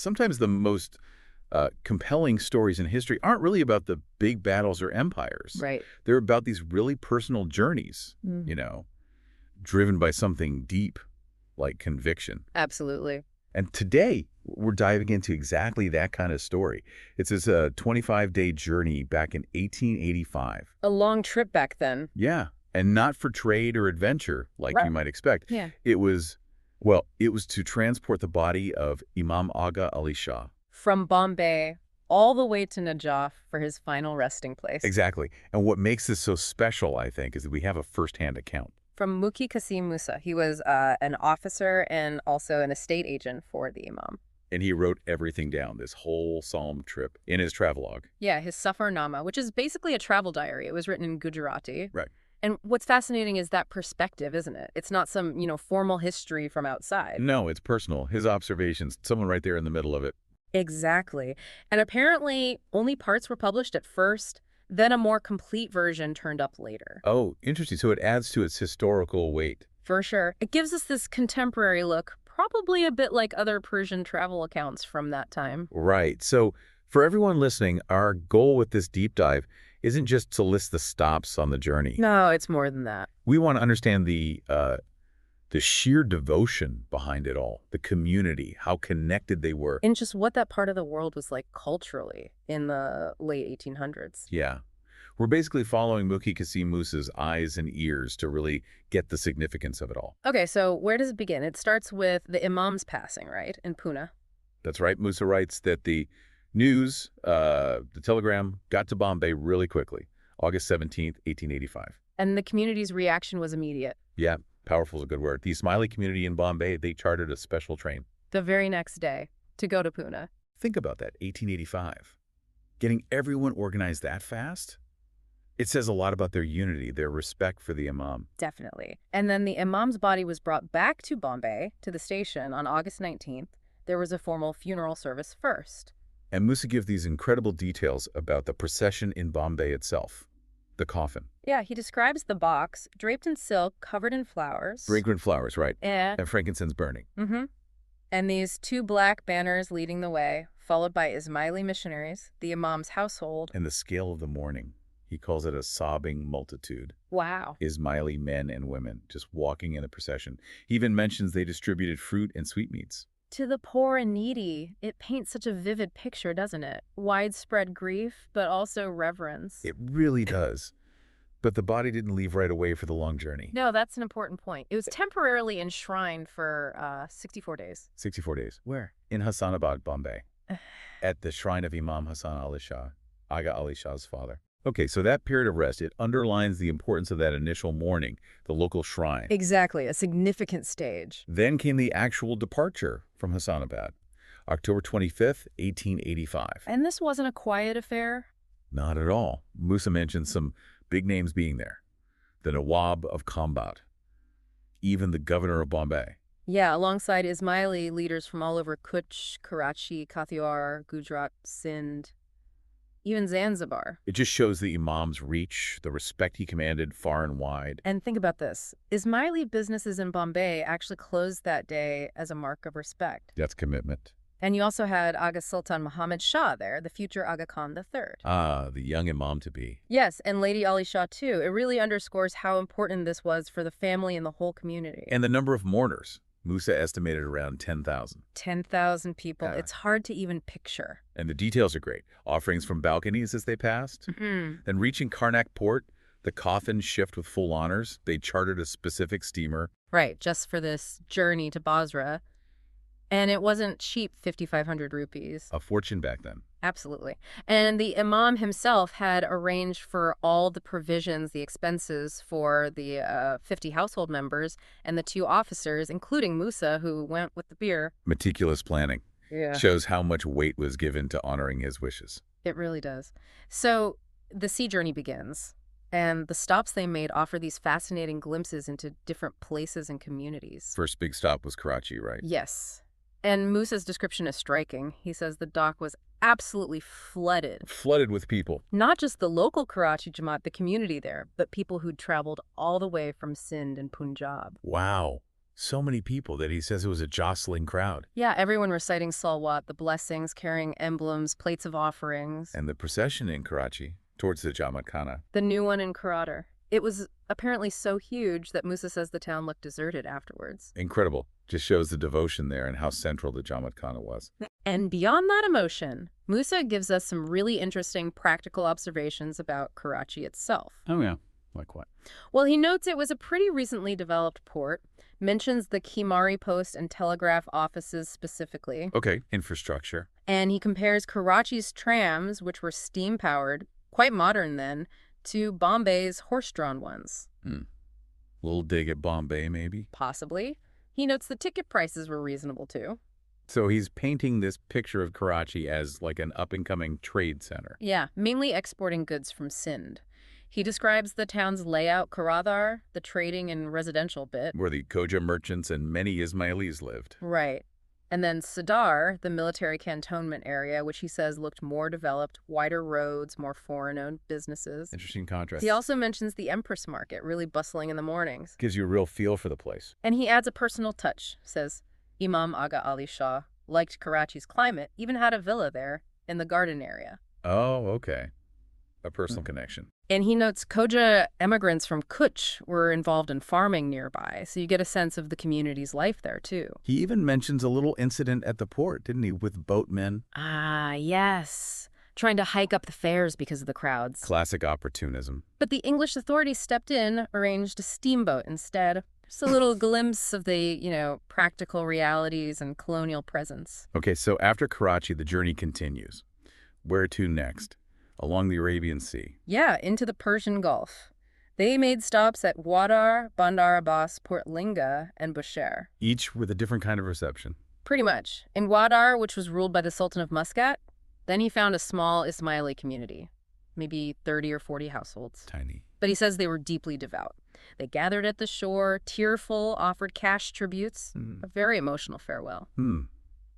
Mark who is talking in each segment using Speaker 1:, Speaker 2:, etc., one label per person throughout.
Speaker 1: Sometimes the most compelling stories in history aren't really about the big battles or empires.
Speaker 2: Right.
Speaker 1: They're about these really personal journeys, driven by something deep, like conviction.
Speaker 2: Absolutely.
Speaker 1: And today, we're diving into exactly that kind of story. It's this 25-day journey back in 1885.
Speaker 2: A long trip back then.
Speaker 1: Yeah, and not for trade or adventure, like
Speaker 2: Right.
Speaker 1: you might expect.
Speaker 2: Yeah.
Speaker 1: It was to transport the body of Imam Aga Ali Shah.
Speaker 2: From Bombay all the way to Najaf for his final resting place.
Speaker 1: Exactly. And what makes this so special, I think, is that we have a first-hand account.
Speaker 2: From Mukhi Kassim Musa. He was an officer and also an estate agent for the Imam.
Speaker 1: And he wrote everything down, this whole solemn trip, in his travelogue.
Speaker 2: Yeah, his Safarnama, which is basically a travel diary. It was written in Gujarati.
Speaker 1: Right.
Speaker 2: And what's fascinating is that perspective, isn't it? It's not some, formal history from outside.
Speaker 1: No, it's personal. His observations, someone right there in the middle of it.
Speaker 2: Exactly. And apparently only parts were published at first, then a more complete version turned up later.
Speaker 1: Oh, interesting. So it adds to its historical weight.
Speaker 2: For sure. It gives us this contemporary look, probably a bit like other Persian travel accounts from that time.
Speaker 1: Right. So for everyone listening, our goal with this deep dive isn't just to list the stops on the journey.
Speaker 2: No, it's more than that.
Speaker 1: We want to understand the sheer devotion behind it all, the community, how connected they were.
Speaker 2: And just what that part of the world was like culturally in the late 1800s.
Speaker 1: Yeah. We're basically following Mukhi Kassim Musa's eyes and ears to really get the significance of it all.
Speaker 2: Okay, so where does it begin? It starts with the Imam's passing, right, in Pune.
Speaker 1: That's right. Musa writes that the news, the telegram, got to Bombay really quickly, August 17th, 1885.
Speaker 2: And the community's reaction was immediate.
Speaker 1: Yeah, powerful is a good word. The Ismaili community in Bombay, they chartered a special train.
Speaker 2: The very next day to go to Pune.
Speaker 1: Think about that, 1885. Getting everyone organized that fast? It says a lot about their unity, their respect for the Imam.
Speaker 2: Definitely. And then the Imam's body was brought back to Bombay, to the station, on August 19th. There was a formal funeral service first.
Speaker 1: And Musa gives these incredible details about the procession in Bombay itself, the coffin.
Speaker 2: Yeah, he describes the box, draped in silk, covered in flowers.
Speaker 1: Fragrant flowers, right.
Speaker 2: And
Speaker 1: frankincense burning.
Speaker 2: And these two black banners leading the way, followed by Ismaili missionaries, the Imam's household.
Speaker 1: And the scale of the mourning. He calls it a sobbing multitude.
Speaker 2: Wow.
Speaker 1: Ismaili men and women just walking in the procession. He even mentions they distributed fruit and sweetmeats.
Speaker 2: To the poor and needy, it paints such a vivid picture, doesn't it? Widespread grief, but also reverence.
Speaker 1: It really does. But the body didn't leave right away for the long journey.
Speaker 2: No, that's an important point. It was temporarily enshrined for 64 days.
Speaker 1: 64 days. Where? In Hassanabad, Bombay. At the shrine of Imam Hasan Ali Shah, Aga Ali Shah's father. Okay, so that period of rest, it underlines the importance of that initial mourning, the local shrine.
Speaker 2: Exactly, a significant stage.
Speaker 1: Then came the actual departure from Hassanabad, October 25th, 1885.
Speaker 2: And this wasn't a quiet affair?
Speaker 1: Not at all. Musa mentioned some big names being there. The Nawab of Kambat, even the governor of Bombay.
Speaker 2: Yeah, alongside Ismaili leaders from all over Kutch, Karachi, Kathiawar, Gujarat, Sindh, even Zanzibar.
Speaker 1: It just shows the Imam's reach, the respect he commanded far and wide.
Speaker 2: And think about this. Ismaili businesses in Bombay actually closed that day as a mark of respect.
Speaker 1: That's commitment.
Speaker 2: And you also had Aga Sultan Muhammad Shah there, the future Aga Khan III.
Speaker 1: Ah, the young Imam-to-be.
Speaker 2: Yes, and Lady Ali Shah too. It really underscores how important this was for the family and the whole community.
Speaker 1: And the number of mourners. Musa estimated around 10,000.
Speaker 2: 10,000 people. It's hard to even picture.
Speaker 1: And the details are great. Offerings from balconies as they passed. Then reaching Karnak port, the coffin shipped with full honors. They chartered a specific steamer.
Speaker 2: Right, just for this journey to Basra. And it wasn't cheap, 5,500 rupees.
Speaker 1: A fortune back then.
Speaker 2: Absolutely. And the Imam himself had arranged for all the provisions, the expenses for the 50 household members and the 2 officers, including Musa, who went with the bier.
Speaker 1: Meticulous planning.
Speaker 2: Yeah.
Speaker 1: Shows how much weight was given to honoring his wishes.
Speaker 2: It really does. So the sea journey begins. And the stops they made offer these fascinating glimpses into different places and communities.
Speaker 1: First big stop was Karachi, right?
Speaker 2: Yes. And Musa's description is striking. He says the dock was absolutely flooded.
Speaker 1: Flooded with people.
Speaker 2: Not just the local Karachi Jamaat, the community there, but people who'd traveled all the way from Sindh and Punjab.
Speaker 1: Wow. So many people that he says it was a jostling crowd.
Speaker 2: Yeah, everyone reciting salawat, the blessings, carrying emblems, plates of offerings.
Speaker 1: And the procession in Karachi towards the Jamat Khana.
Speaker 2: The new one in Karachi. It was apparently so huge that Musa says the town looked deserted afterwards.
Speaker 1: Incredible. Just shows the devotion there and how central the Jamat Khana was.
Speaker 2: And beyond that emotion, Musa gives us some really interesting practical observations about Karachi itself.
Speaker 1: Oh, yeah. Like what?
Speaker 2: Well, he notes it was a pretty recently developed port, mentions the Kimari Post and Telegraph offices specifically.
Speaker 1: Okay, infrastructure.
Speaker 2: And he compares Karachi's trams, which were steam-powered, quite modern then, to Bombay's horse-drawn ones.
Speaker 1: Little dig at Bombay, maybe?
Speaker 2: Possibly. He notes the ticket prices were reasonable, too.
Speaker 1: So he's painting this picture of Karachi as like an up-and-coming trade center.
Speaker 2: Yeah, mainly exporting goods from Sindh. He describes the town's layout, Karadar, the trading and residential bit.
Speaker 1: Where the Khoja merchants and many Ismailis lived.
Speaker 2: Right. And then Sadar, the military cantonment area, which he says looked more developed, wider roads, more foreign-owned businesses.
Speaker 1: Interesting contrast.
Speaker 2: He also mentions the Empress Market, really bustling in the mornings.
Speaker 1: Gives you a real feel for the place.
Speaker 2: And he adds a personal touch, says Imam Aga Ali Shah liked Karachi's climate, even had a villa there in the garden area.
Speaker 1: Oh, okay. A personal connection.
Speaker 2: And he notes Khoja immigrants from Kutch were involved in farming nearby, so you get a sense of the community's life there, too.
Speaker 1: He even mentions a little incident at the port, didn't he, with boatmen?
Speaker 2: Ah, yes. Trying to hike up the fares because of the crowds.
Speaker 1: Classic opportunism.
Speaker 2: But the English authorities stepped in, arranged a steamboat instead. Just a little glimpse of the, practical realities and colonial presence.
Speaker 1: Okay, so after Karachi, the journey continues. Where to next? Along the Arabian Sea.
Speaker 2: Yeah, into the Persian Gulf. They made stops at Gwadar, Bandar Abbas, Port Linga, and Bushehr.
Speaker 1: Each with a different kind of reception.
Speaker 2: Pretty much. In Gwadar, which was ruled by the Sultan of Muscat, then he found a small Ismaili community, maybe 30 or 40 households.
Speaker 1: Tiny.
Speaker 2: But he says they were deeply devout. They gathered at the shore, tearful, offered cash tributes, a very emotional farewell.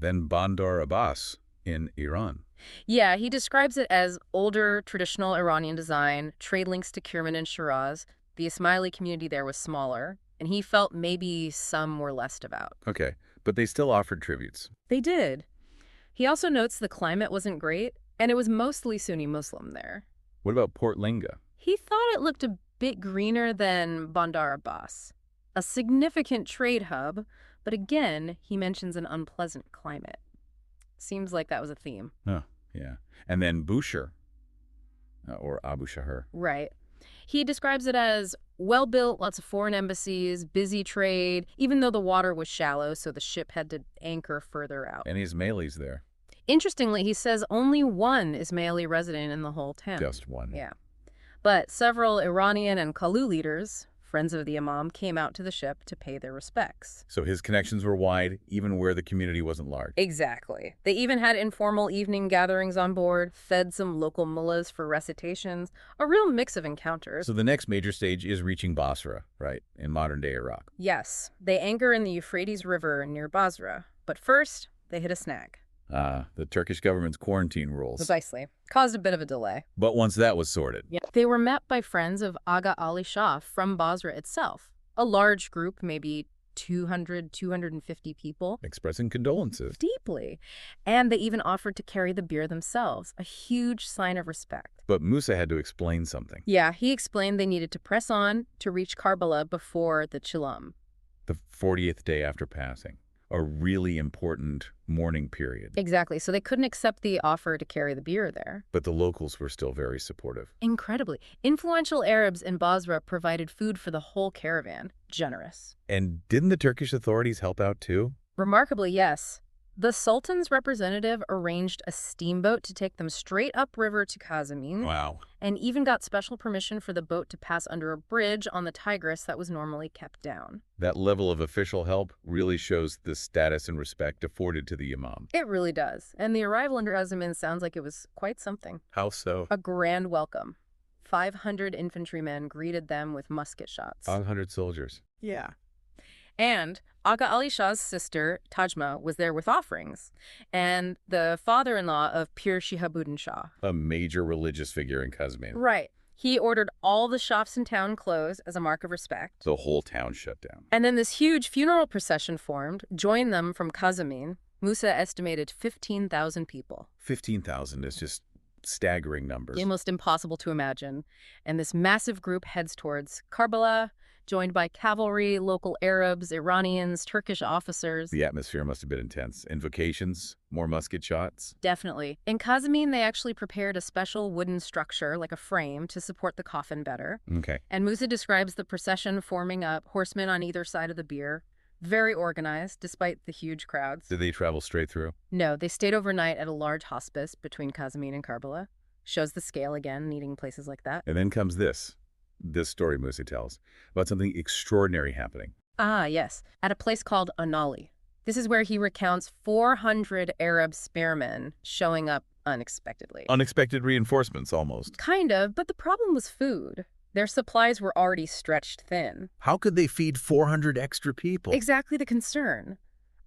Speaker 1: Then Bandar Abbas in Iran.
Speaker 2: Yeah, he describes it as older, traditional Iranian design, trade links to Kerman and Shiraz. The Ismaili community there was smaller, and he felt maybe some were less devout.
Speaker 1: Okay, but they still offered tributes.
Speaker 2: They did. He also notes the climate wasn't great, and it was mostly Sunni Muslim there.
Speaker 1: What about Port Linga?
Speaker 2: He thought it looked a bit greener than Bandar Abbas, a significant trade hub, but again, he mentions an unpleasant climate. Seems like that was a theme.
Speaker 1: Oh, yeah. And then Bushehr, or Abu Shahr.
Speaker 2: Right. He describes it as well-built, lots of foreign embassies, busy trade, even though the water was shallow, so the ship had to anchor further out.
Speaker 1: And Ismailis there.
Speaker 2: Interestingly, he says only one Ismaili resident in the whole town.
Speaker 1: Just one.
Speaker 2: Yeah. But several Iranian and Kalu leaders, friends of the Imam, came out to the ship to pay their respects.
Speaker 1: So his connections were wide, even where the community wasn't large.
Speaker 2: Exactly. They even had informal evening gatherings on board, fed some local mullahs for recitations, a real mix of encounters.
Speaker 1: So the next major stage is reaching Basra, right, in modern-day Iraq.
Speaker 2: Yes. They anchor in the Euphrates River near Basra. But first, they hit a snag.
Speaker 1: The Turkish government's quarantine rules.
Speaker 2: Precisely. Caused a bit of a delay.
Speaker 1: But once that was sorted.
Speaker 2: Yeah. They were met by friends of Aga Ali Shah from Basra itself. A large group, maybe 200, 250 people.
Speaker 1: Expressing condolences.
Speaker 2: Deeply. And they even offered to carry the bier themselves, a huge sign of respect.
Speaker 1: But Musa had to explain something.
Speaker 2: Yeah, he explained they needed to press on to reach Karbala before the Chilam.
Speaker 1: The 40th day after passing. A really important mourning period.
Speaker 2: Exactly. So they couldn't accept the offer to carry the bier there.
Speaker 1: But the locals were still very supportive.
Speaker 2: Incredibly. Influential Arabs in Basra provided food for the whole caravan. Generous.
Speaker 1: And didn't the Turkish authorities help out too?
Speaker 2: Remarkably, yes. The Sultan's representative arranged a steamboat to take them straight upriver to Kazamin.
Speaker 1: Wow.
Speaker 2: And even got special permission for the boat to pass under a bridge on the Tigris that was normally kept down.
Speaker 1: That level of official help really shows the status and respect afforded to the Imam.
Speaker 2: It really does. And the arrival in Kazamin sounds like it was quite something.
Speaker 1: How so?
Speaker 2: A grand welcome. 500 infantrymen greeted them with musket shots.
Speaker 1: 500 soldiers.
Speaker 2: Yeah. And Aga Ali Shah's sister, Tajma, was there with offerings. And the father-in-law of Pir Shihabuddin Shah.
Speaker 1: A major religious figure in Kazamin.
Speaker 2: Right. He ordered all the shops in town closed as a mark of respect.
Speaker 1: The whole town shut down.
Speaker 2: And then this huge funeral procession formed, joined them from Kazamin. Musa estimated 15,000 people.
Speaker 1: 15,000 is just staggering numbers.
Speaker 2: Almost impossible to imagine. And this massive group heads towards Karbala, joined by cavalry, local Arabs, Iranians, Turkish officers.
Speaker 1: The atmosphere must have been intense. Invocations, more musket shots.
Speaker 2: Definitely. In Kazamin, they actually prepared a special wooden structure, like a frame, to support the coffin better.
Speaker 1: Okay.
Speaker 2: And Musa describes the procession forming up, horsemen on either side of the bier. Very organized, despite the huge crowds.
Speaker 1: Did they travel straight through?
Speaker 2: No, they stayed overnight at a large hospice between Kazamin and Karbala. Shows the scale again, needing places like that.
Speaker 1: And then comes this story Musa tells about something extraordinary happening.
Speaker 2: Ah, yes. At a place called Anali. This is where he recounts 400 Arab spearmen showing up unexpectedly.
Speaker 1: Unexpected reinforcements, almost.
Speaker 2: Kind of, but the problem was food. Their supplies were already stretched thin.
Speaker 1: How could they feed 400 extra people?
Speaker 2: Exactly the concern.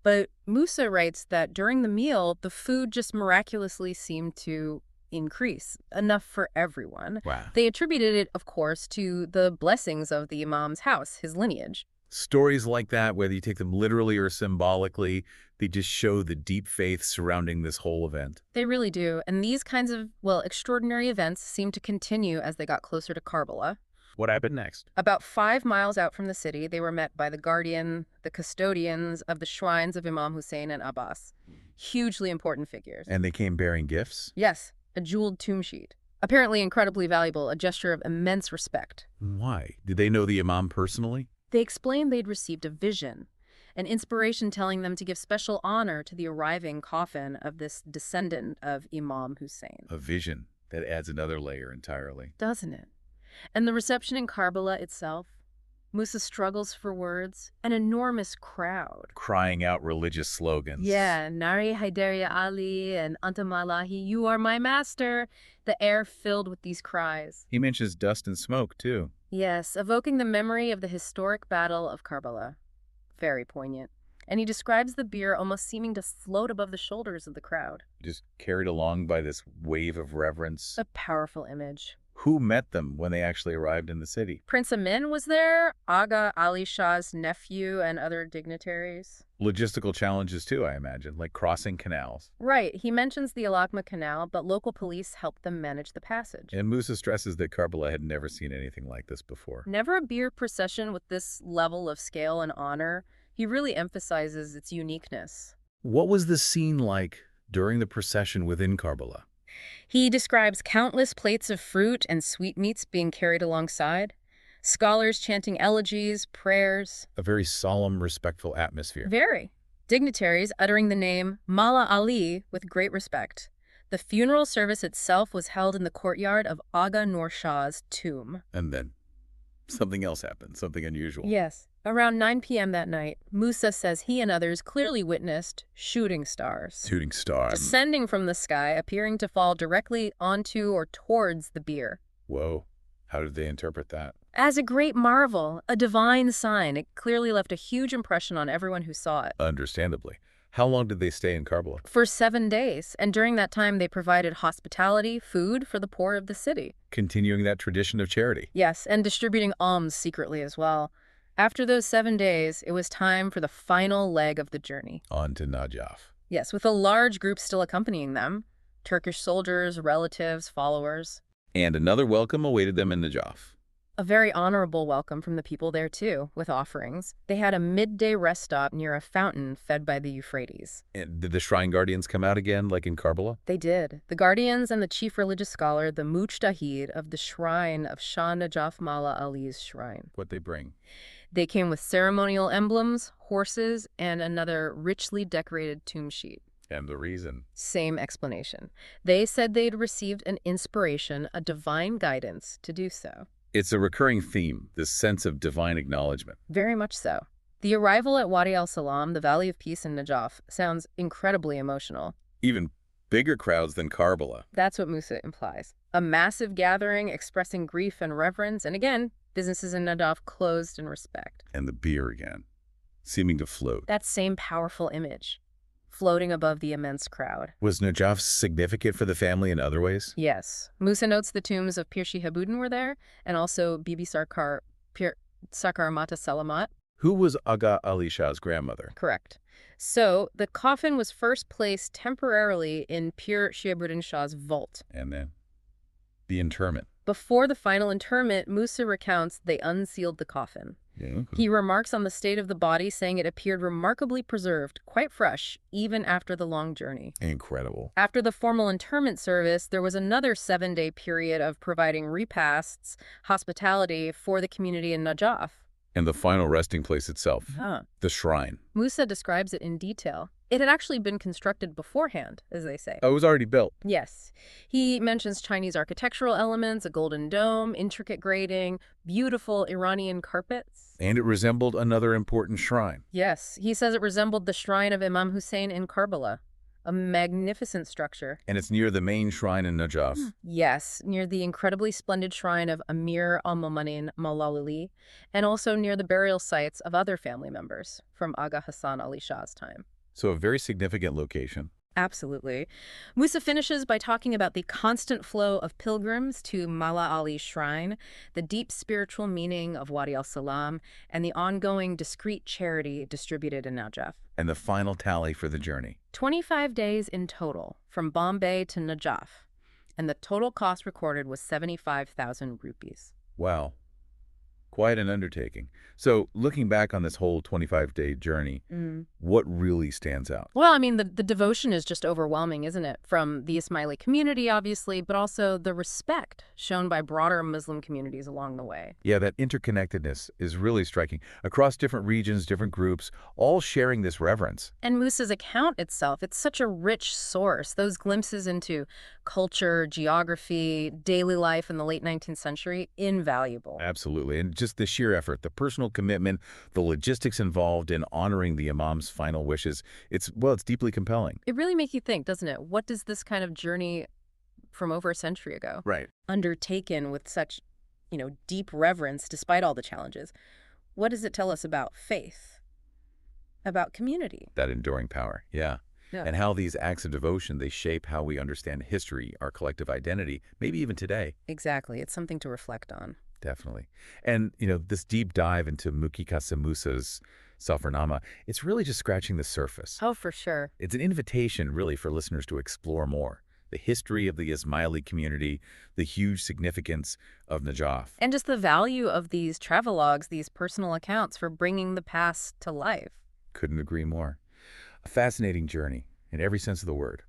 Speaker 2: But Musa writes that during the meal, the food just miraculously seemed to increase, enough for everyone.
Speaker 1: Wow.
Speaker 2: They attributed it, of course, to the blessings of the Imam's house, his lineage.
Speaker 1: Stories like that, whether you take them literally or symbolically, they just show the deep faith surrounding this whole event.
Speaker 2: They really do. And these kinds of, well, extraordinary events seem to continue as they got closer to Karbala.
Speaker 1: What happened next?
Speaker 2: About 5 miles out from the city, they were met by the guardian, the custodians of the shrines of Imam Hussein and Abbas. Hugely important figures.
Speaker 1: And they came bearing gifts?
Speaker 2: Yes, a jeweled tomb sheet. Apparently incredibly valuable, a gesture of immense respect.
Speaker 1: Why? Did they know the Imam personally?
Speaker 2: They explained they'd received a vision, an inspiration telling them to give special honor to the arriving coffin of this descendant of Imam Hussein.
Speaker 1: A vision. That adds another layer entirely.
Speaker 2: Doesn't it? And the reception in Karbala itself, Musa struggles for words, an enormous crowd.
Speaker 1: Crying out religious slogans.
Speaker 2: Yeah, Nari Haidaria Ali and Antamalahi, you are my master. The air filled with these cries.
Speaker 1: He mentions dust and smoke, too.
Speaker 2: Yes, evoking the memory of the historic Battle of Karbala. Very poignant. And he describes the bier almost seeming to float above the shoulders of the crowd.
Speaker 1: Just carried along by this wave of reverence.
Speaker 2: A powerful image.
Speaker 1: Who met them when they actually arrived in the city?
Speaker 2: Prince Amin was there, Aga Ali Shah's nephew, and other dignitaries.
Speaker 1: Logistical challenges, too, I imagine, like crossing canals.
Speaker 2: Right. He mentions the Alakma Canal, but local police helped them manage the passage.
Speaker 1: And Musa stresses that Karbala had never seen anything like this before.
Speaker 2: Never a bier procession with this level of scale and honor. He really emphasizes its uniqueness.
Speaker 1: What was the scene like during the procession within Karbala?
Speaker 2: He describes countless plates of fruit and sweetmeats being carried alongside, scholars chanting elegies, prayers.
Speaker 1: A very solemn, respectful atmosphere.
Speaker 2: Very. Dignitaries uttering the name Mala Ali with great respect. The funeral service itself was held in the courtyard of Aga Nur Shah's tomb.
Speaker 1: And then something else happened, something unusual.
Speaker 2: Yes. Around 9 p.m. that night, Musa says he and others clearly witnessed shooting stars.
Speaker 1: Shooting star.
Speaker 2: Descending from the sky, appearing to fall directly onto or towards the bier.
Speaker 1: Whoa. How did they interpret that?
Speaker 2: As a great marvel, a divine sign. It clearly left a huge impression on everyone who saw it.
Speaker 1: Understandably. How long did they stay in Karbala?
Speaker 2: For 7 days, and during that time they provided hospitality, food for the poor of the city.
Speaker 1: Continuing that tradition of charity.
Speaker 2: Yes, and distributing alms secretly as well. After those 7 days, it was time for the final leg of the journey.
Speaker 1: On to Najaf.
Speaker 2: Yes, with a large group still accompanying them. Turkish soldiers, relatives, followers.
Speaker 1: And another welcome awaited them in Najaf.
Speaker 2: A very honorable welcome from the people there, too, with offerings. They had a midday rest stop near a fountain fed by the Euphrates.
Speaker 1: And did the shrine guardians come out again, like in Karbala?
Speaker 2: They did. The guardians and the chief religious scholar, the Mujtahid of the shrine of Shah Najaf Mala Ali's shrine.
Speaker 1: What they bring?
Speaker 2: They came with ceremonial emblems, horses, and another richly decorated tomb sheet.
Speaker 1: And the reason?
Speaker 2: Same explanation. They said they'd received an inspiration, a divine guidance to do so.
Speaker 1: It's a recurring theme, this sense of divine acknowledgement.
Speaker 2: Very much so. The arrival at Wadi al-Salam, the Valley of Peace in Najaf, sounds incredibly emotional.
Speaker 1: Even bigger crowds than Karbala.
Speaker 2: That's what Musa implies. A massive gathering expressing grief and reverence, and again, businesses in Najaf closed in respect.
Speaker 1: And the bier again, seeming to float.
Speaker 2: That same powerful image. floating above the immense crowd.
Speaker 1: Was Najaf significant for the family in other ways?
Speaker 2: Yes. Musa notes the tombs of Pir Shihabuddin were there, and also Bibi Pir Sarkar Mata Salamat.
Speaker 1: Who was Aga Ali Shah's grandmother?
Speaker 2: Correct. So the coffin was first placed temporarily in Pir Shihabuddin Shah's vault.
Speaker 1: And then the interment.
Speaker 2: Before the final interment, Musa recounts they unsealed the coffin.
Speaker 1: Yeah.
Speaker 2: He remarks on the state of the body, saying it appeared remarkably preserved, quite fresh, even after the long journey.
Speaker 1: Incredible.
Speaker 2: After the formal interment service, there was another 7-day period of providing repasts, hospitality for the community in Najaf.
Speaker 1: And the final resting place itself, the shrine.
Speaker 2: Musa describes it in detail. It had actually been constructed beforehand, as they say.
Speaker 1: Oh, it was already built.
Speaker 2: Yes. He mentions Chinese architectural elements, a golden dome, intricate grading, beautiful Iranian carpets.
Speaker 1: And it resembled another important shrine.
Speaker 2: Yes. He says it resembled the shrine of Imam Hussein in Karbala, a magnificent structure.
Speaker 1: And it's near the main shrine in Najaf.
Speaker 2: Yes, near the incredibly splendid shrine of Amir al-Mu'minin Maulawili, and also near the burial sites of other family members from Aga Hasan Ali Shah's time.
Speaker 1: So a very significant location.
Speaker 2: Absolutely. Musa finishes by talking about the constant flow of pilgrims to Mala Ali's shrine, the deep spiritual meaning of Wadi al-Salam, and the ongoing discreet charity distributed in Najaf.
Speaker 1: And the final tally for the journey.
Speaker 2: 25 days in total, from Bombay to Najaf, and the total cost recorded was 75,000 rupees.
Speaker 1: Wow. Quite an undertaking. So looking back on this whole 25-day journey, what really stands out?
Speaker 2: Well, I mean, the devotion is just overwhelming, isn't it? From the Ismaili community, obviously, but also the respect shown by broader Muslim communities along the way.
Speaker 1: Yeah, that interconnectedness is really striking. Across different regions, different groups, all sharing this reverence.
Speaker 2: And Musa's account itself, it's such a rich source. Those glimpses into culture, geography, daily life in the late 19th century, invaluable.
Speaker 1: Absolutely. And just the sheer effort, the personal commitment, the logistics involved in honoring the Imam's final wishes, it's deeply compelling.
Speaker 2: It really makes you think, doesn't it? What does this kind of journey from over a century ago, undertaken with such, deep reverence despite all the challenges, what does it tell us about faith, about community?
Speaker 1: That enduring power, yeah. And how these acts of devotion, they shape how we understand history, our collective identity, maybe even today.
Speaker 2: Exactly. It's something to reflect on.
Speaker 1: Definitely. And, this deep dive into Mukhi Kassim Musa's Safarnama, it's really just scratching the surface.
Speaker 2: Oh, for sure.
Speaker 1: It's an invitation, really, for listeners to explore more. The history of the Ismaili community, the huge significance of Najaf.
Speaker 2: And just the value of these travelogues, these personal accounts for bringing the past to life.
Speaker 1: Couldn't agree more. A fascinating journey, in every sense of the word.